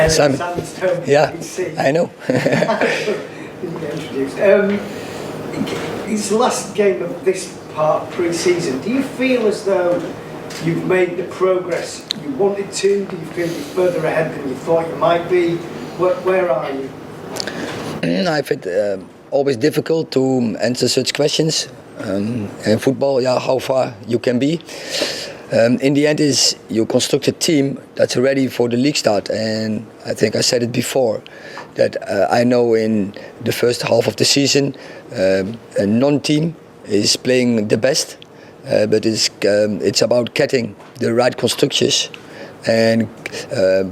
Simon. Sandstone. Yeah, I know. Introduced. It's the last game of this part pre-season. Do you feel as though you've made the progress you wanted to? Do you feel you're further ahead than you thought you might be? Where are you? I find it always difficult to answer such questions. In football, yeah, how far you can be. In the end, is you construct a team that's ready for the league start, and I think I said it before that I know in the first half of the season a non-team is playing the best, but it's about getting the right constructions, and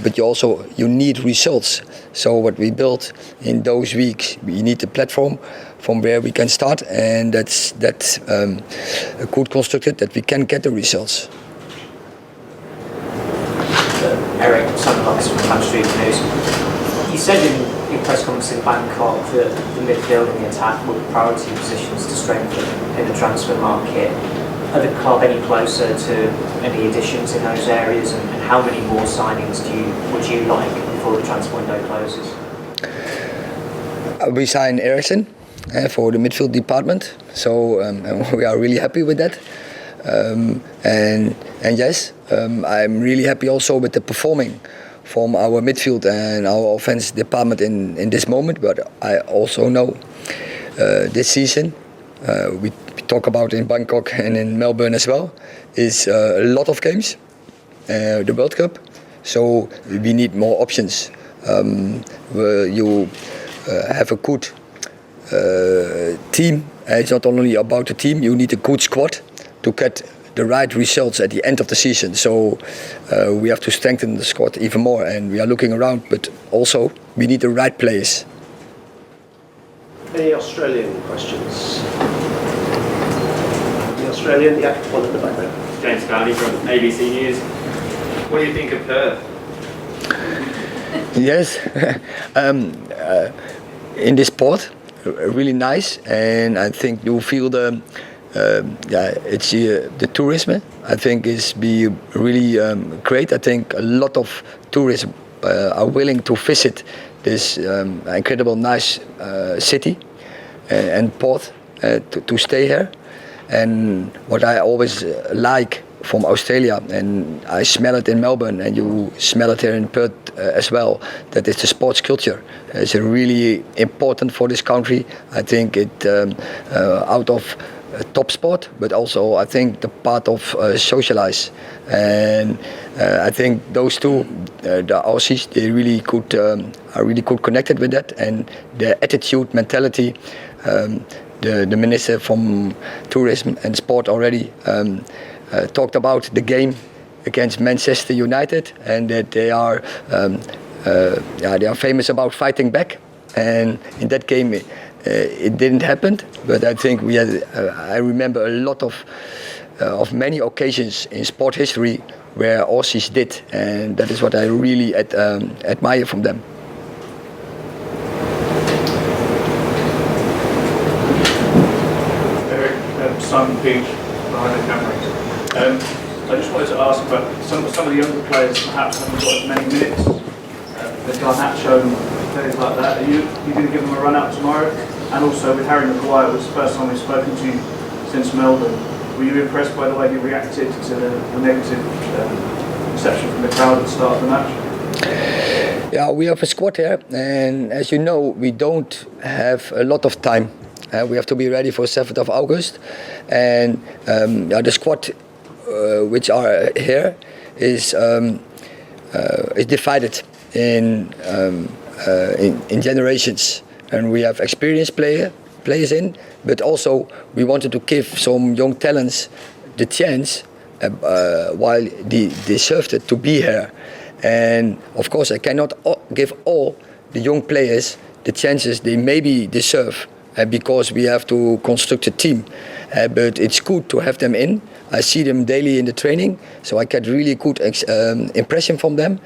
but you need results. So what we built in those weeks, we need a platform from where we can start, and that's good constructed that we can get the results. Erik, Sunderland from Manchester News. You said in your press conference in Bangkok that the midfield and the attack were priority positions to strengthen in the transfer market. Are the club any closer to any additions in those areas, and how many more signings would you like before the transfer window closes? We signed Eriksen for the midfield department, so we are really happy with that. And yes, I'm really happy also with the performing from our midfield and our offense department in this moment. But I also know this season we talk about in Bangkok and in Melbourne as well is a lot of games, the World Cup. So we need more options. Where you have a good team. It's not only about the team. You need a good squad to get the right results at the end of the season. So we have to strengthen the squad even more, and we are looking around, but also we need the right players. Any Australian questions? The Australian, yeah, one at the back there. James Carney from ABC News. What do you think of Perth? Yes, in this port, really nice, and I think you feel the tourism. I think is be really great. I think a lot of tourists are willing to visit this incredible nice city and port to stay here. And what I always like from Australia, and I smell it in Melbourne, and you smell it here in Perth as well, that it's the sports culture. It's really important for this country. I think it out of top sport, but also I think the part of socialize, and I think those two, the Aussies, they really could are really good connected with that, and their attitude, mentality. The minister from tourism and sport already talked about the game against Manchester United, and that they are famous about fighting back. And in that game, it didn't happen. But I think we had. I remember a lot of many occasions in sport history where Aussies did, and that is what I really admire from them. Erik, Simon Peach behind the camera. I just wanted to ask about some of the younger players perhaps haven't got as many minutes. There's Garnacho and players like that. Are you going to give them a run out tomorrow? And also with Harry Maguire, it was the first time we've spoken to you since Melbourne. Were you impressed by the way he reacted to the negative reception from the crowd at the start of the match? Yeah, we have a squad here, and as you know, we don't have a lot of time. We have to be ready for 7th of August, and the squad which are here is divided in generations, and we have experienced players in, but also we wanted to give some young talents the chance while they deserved it to be here. And of course, I cannot give all the young players the chances they maybe deserve because we have to construct a team. But it's good to have them in. I see them daily in the training, so I get really good impression from them.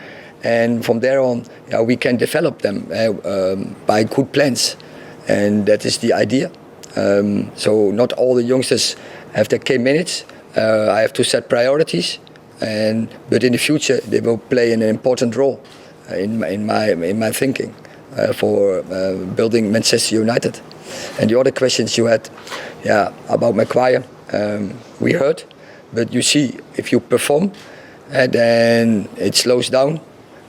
And from there on, we can develop them by good plans. And that is the idea. So not all the youngsters have their K minutes. I have to set priorities. But in the future, they will play an important role. in my thinking for building Manchester United. And the other questions you had, about Maguire, we heard, but you see if you perform, then it slows down.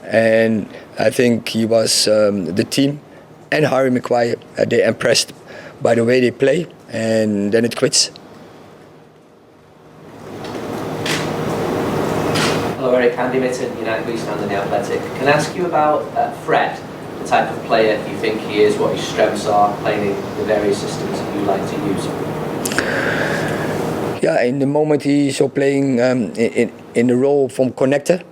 And I think he was the team and Harry Maguire, they impressed by the way they play, and then it quits. Hello, Erik. Andy Mitten, United Beast and the Athletic. Can I ask you about Fred, the type of player you think he is, what his strengths are, playing in the various systems that you like to use? Yeah, in the moment he's so playing in the role from connector,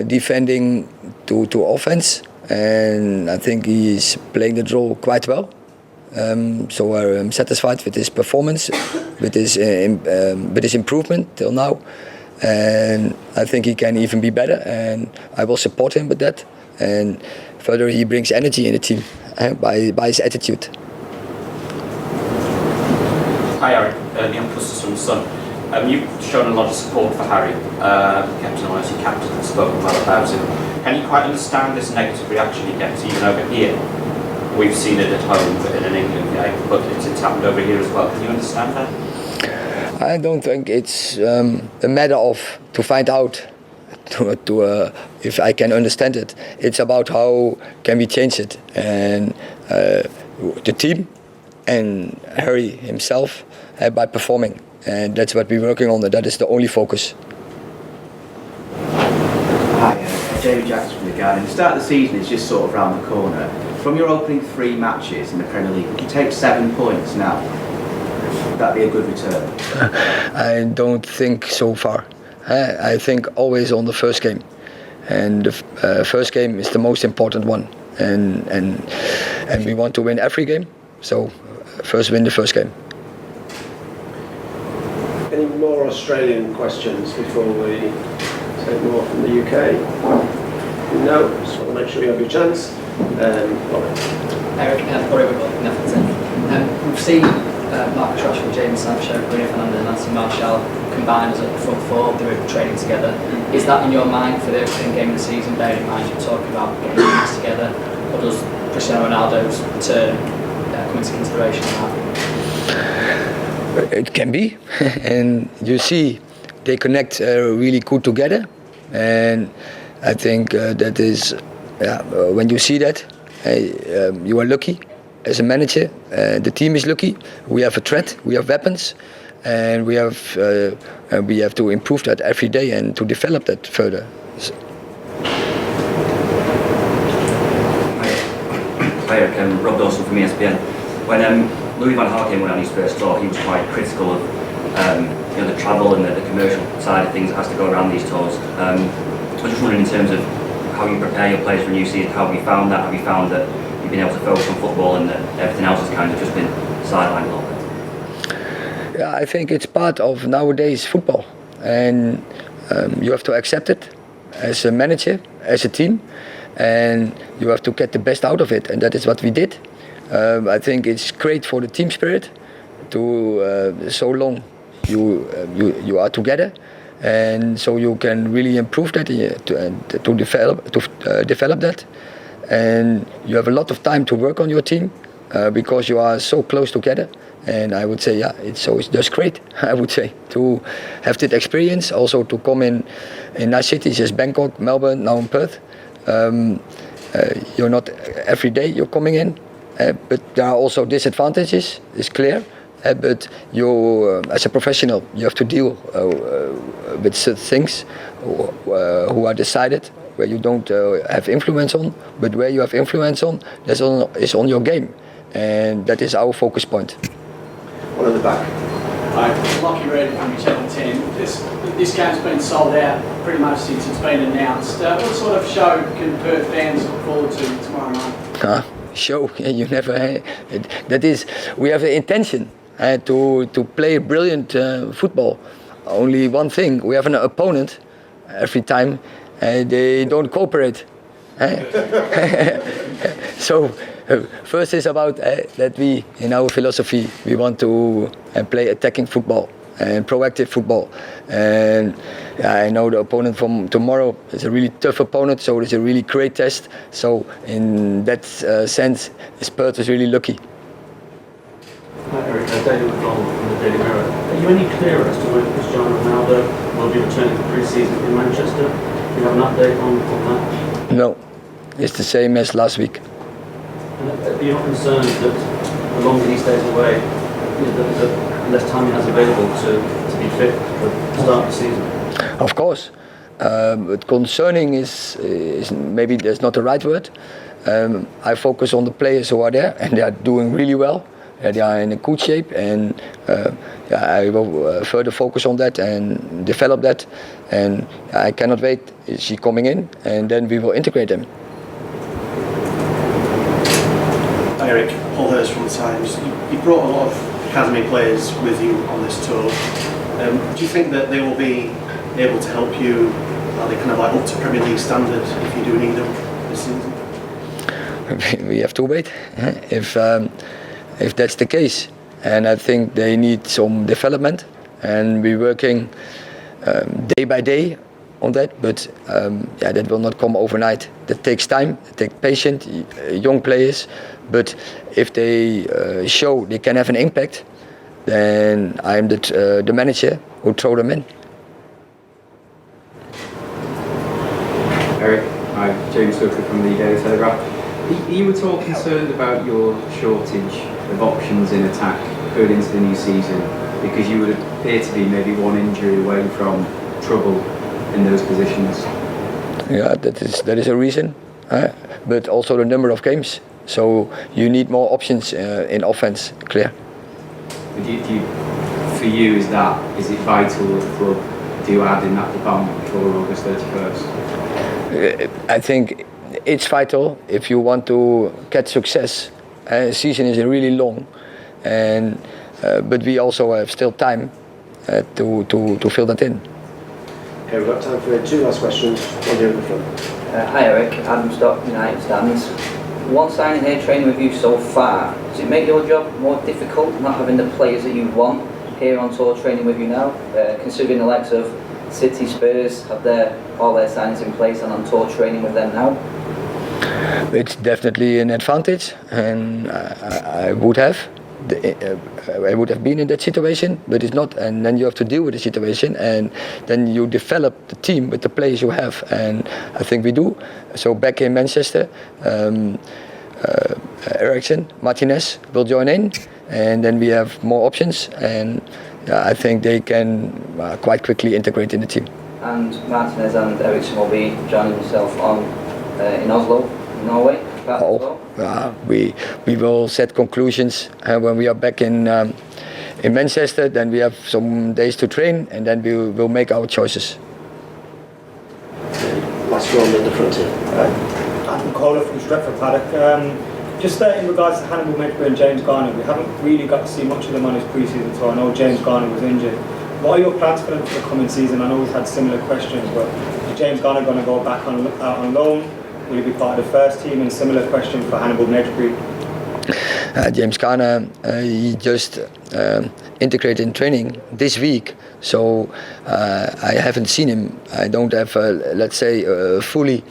defending to offense, and I think he's playing that role quite well. So I'm satisfied with his performance, with his improvement till now, and I think he can even be better, and I will support him with that. And further, he brings energy in the team by his attitude. Hi Erik, Liam Custis from the Sun. You've shown a lot of support for Harry, Captain Honestly Captain, and spoken well about him. Can you quite understand this negative reaction he gets even over here? We've seen it at home in England, but it's happened over here as well. Can you understand that? I don't think it's a matter of to find out if I can understand it. It's about how can we change it, and the team and Harry himself by performing, and that's what we're working on. That is the only focus. Hi, Jamie Jackson from The Guardian. The start of the season is just sort of round the corner. From your opening 3 matches in the Premier League, if you take 7 points now, would that be a good return? I don't think so far. I think always on the first game, and the first game is the most important one, and we want to win every game. So first win the first game. Any more Australian questions before we take more from the UK? No, just want to make sure you have your chance. Erik, we've seen Marcus Rashford, James Sancho, Bruno Fernandes and Anthony Martial combined as a front four. They were training together. Is that in your mind for the opening game of the season, bearing in mind you're talking about getting things together, or does Cristiano Ronaldo's turn come into consideration in that? It can be, and you see they connect really good together, and I think that is when you see that you are lucky as a manager. The team is lucky. We have a threat, we have weapons, and we have to improve that every day and to develop that further. Hi Erik, Rob Dawson from ESPN. When Louis van Gaal came on his first tour, he was quite critical of the travel and the commercial side of things that has to go around these tours. I was just wondering, in terms of how you prepare your players for a new season, how have you found that? Have you found that you've been able to focus on football and that everything else has kind of just been sidelined a little bit? Yeah, I think it's part of nowadays football, and you have to accept it as a manager, as a team, and you have to get the best out of it, and that is what we did. I think it's great for the team spirit to so long you are together, and so you can really improve that to develop that, and you have a lot of time to work on your team because you are so close together. And I would say, it's just great. I would say to have that experience, also to come in nice cities as Bangkok, Melbourne, now in Perth. You're not every day you're coming in, but there are also disadvantages. It's clear. But you, as a professional, you have to deal with certain things who are decided, where you don't have influence on, but where you have influence on, is on your game, and that is our focus point. One at the back. Hi, Lockie Reid from Channel 10. This game's been sold out pretty much since it's been announced. What sort of show can Perth fans look forward to tomorrow night? Show? You never. That is, we have the intention to play brilliant football. Only one thing: we have an opponent every time they don't cooperate. So first is about that we, in our philosophy, we want to play attacking football, and proactive football. And I know the opponent from tomorrow is a really tough opponent, so it's a really great test. So in that sense, Spurs is really lucky. Erik, David McDonald from the Daily Mirror. Are you any clearer as to when Cristiano Ronaldo will be returning for pre-season in Manchester? Do you have an update on that? No, it's the same as last week. And are you not concerned that the longer he stays away, the less time he has available to be fit for the start of the season? Of course, but concerning is maybe that's not the right word. I focus on the players who are there, and they are doing really well. They are in a good shape, and I will further focus on that and develop that. And I cannot wait. Is she coming in, and then we will integrate them. Erik, Paul Hurst from the Times. You brought a lot of academy players with you on this tour. Do you think that they will be able to help you? Are they kind of like up to Premier League standard if you do need them this season? We have to wait. If that's the case, and I think they need some development, and we're working day by day on that. But that will not come overnight. That takes time. It takes patience. Young players, but if they show they can have an impact, then I'm the manager who throw them in. Erik, hi, James Hooker from the Daily Telegraph. Are you at all concerned about your shortage of options in attack going into the new season, because you would appear to be maybe one injury away from trouble in those positions? Yeah, that is a reason, but also the number of games. So you need more options in offense. Clear. For you, is it vital that the club do add in that department before August 31st? I think it's vital if you want to get success. The season is really long, and but we also have still time to fill that in. Okay, we've got time for two last questions. One here in the front. Hi Erik, Adam Stock, United stands. One signing here training with you so far, does it make your job more difficult not having the players that you want here on tour training with you now, considering the likes of City, Spurs have all their signings in place and on tour training with them now? It's definitely an advantage, and I would have been in that situation, but it's not. And then you have to deal with the situation, and then you develop the team with the players you have, and I think we do. So back in Manchester, Eriksen, Martinez will join in, and then we have more options, and I think they can quite quickly integrate in the team. And Martinez and Eriksen will be joining yourself on in Oslo, Norway. We will set conclusions when we are back in Manchester. Then we have some days to train, and then we will make our choices. Last one in the front here. I'm Kohler from Stretford Paddock. Just in regards to Hannibal Medbury and James Garner, we haven't really got to see much of them on his pre-season tour. I know James Garner was injured. What are your plans for them for the coming season? I know we've had similar questions, but is James Garner going to go back out on loan? Will he be part of the first team? And similar question for Hannibal Medbury. James Garner, he just integrated in training this week, so I haven't seen him. I don't have, let's say, a fully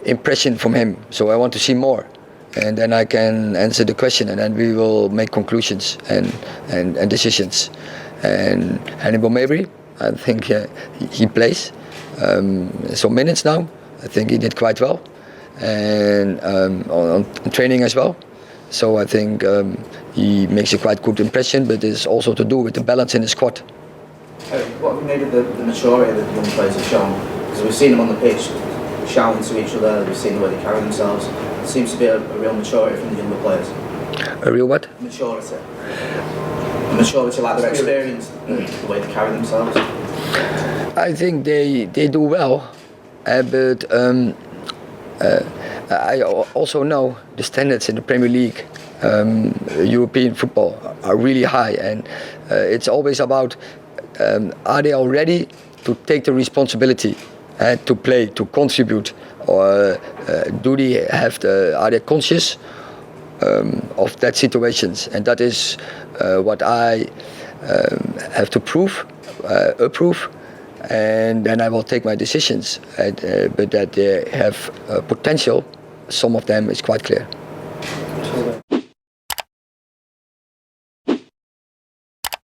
impression from him. So I want to see more, and then I can answer the question, and then we will make conclusions and decisions. And Hannibal Medbury, I think he plays some minutes now. I think he did quite well, and on training as well. So I think he makes a quite good impression, but it's also to do with the balance in the squad. What have you made of the maturity that the young players have shown? Because we've seen them on the pitch shouting to each other, we've seen the way they carry themselves. There seems to be a real maturity from the younger players. A real what? Maturity. A maturity, like their experience, the way they carry themselves. I think they do well, but I also know the standards in the Premier League, European football, are really high, and it's always about are they all ready to take the responsibility to play, to contribute, or do they are they conscious of that situations? And that is what I have to approve, and then I will take my decisions. But that they have potential, some of them is quite clear.